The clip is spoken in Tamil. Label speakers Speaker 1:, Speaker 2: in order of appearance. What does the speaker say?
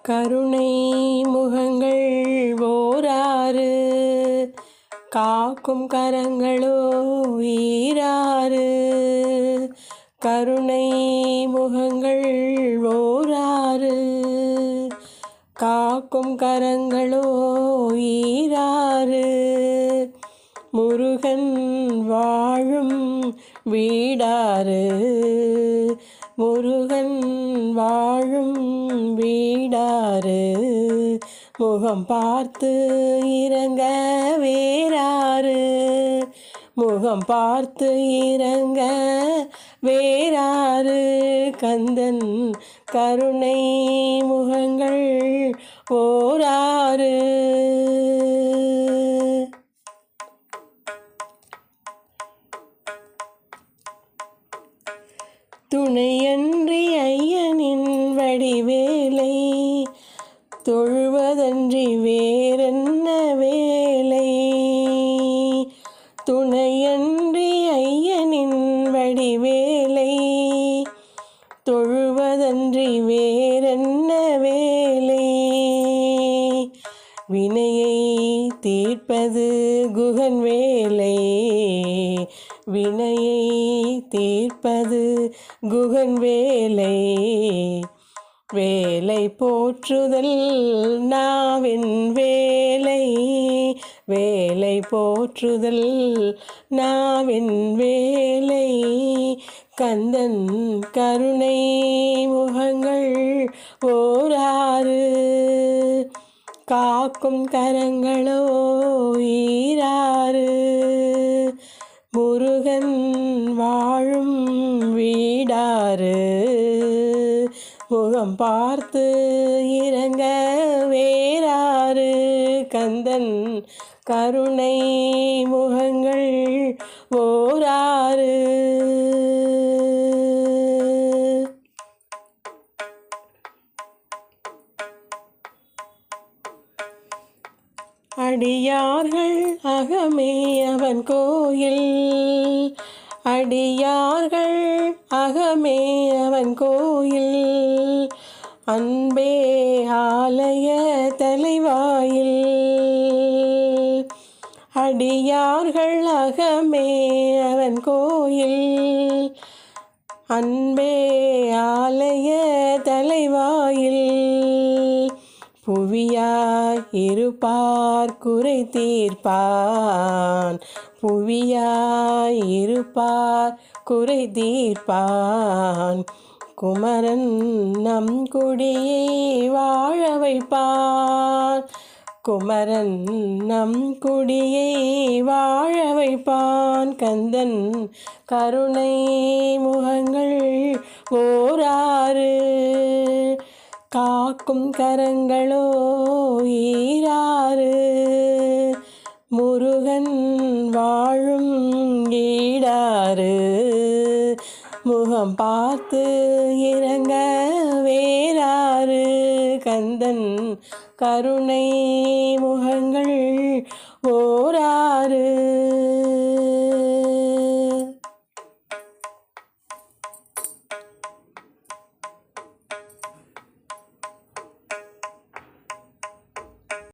Speaker 1: கருணை முகங்கள் ஓராறு, காக்கும் கரங்களோ ஈராறு. கருணை முகங்கள் ஓராறு, காக்கும் கரங்களோ ஈராறு. முருகன் வாழும் வீடாறு, முருகன் வாழும் வீடாறு. முகம் பார்த்து இறங்க வேறாறு, முகம் பார்த்து இறங்க வேறாறு. கந்தன் கருணை முகங்கள் ஓராறு. துணையன்றி ஐயனின் வடிவேலை, தொழுவதன்றி வேறென்ன வேலை. துணையன்றி ஐயனின் வடிவேலை, தொழுவதன்றி வேறென்ன வேலை. வினையை தீர்ப்பது குகன் வேலை, வினையை தீர்ப்பது குகன் வேலை. வேலை போற்றுதல் நாவின் வேலை, வேலை போற்றுதல் நாவின் வேலை. கந்தன் கருணை முகங்கள் ஓராறு, காக்கும் கரங்களோ ஈராறு. முருகன் வாழும் வீடாறு, முகம் பார்த்து இறங்க வேறாறு. கந்தன் கருணை முகங்கள் ஓராறு. அடியார்கள் அகமே அவன் கோயில், அடியார்கள் அகமே அவன் கோயில். அன்பே ஆலய தலைவாயில், அடியார்கள் அகமே அவன் கோயில். அன்பே ஆலய தலைவாயில். புவியாய் இருப்பார் குறை தீர்ப்பான், புவியாய் இருப்பார் குறை தீர்ப்பான். குமரன் நம் குடியை வாழ வைப்பான், குமரன் நம் குடியை வாழ வைப்பான். கந்தன் கருணை முகங்கள் ஓராறு, காக்கும் கரங்களோ ஈராறு. முருகன் வாழும் வீடாறு, முகம் பார்த்து இறங்க வேறாறு. கந்தன் கருணை முக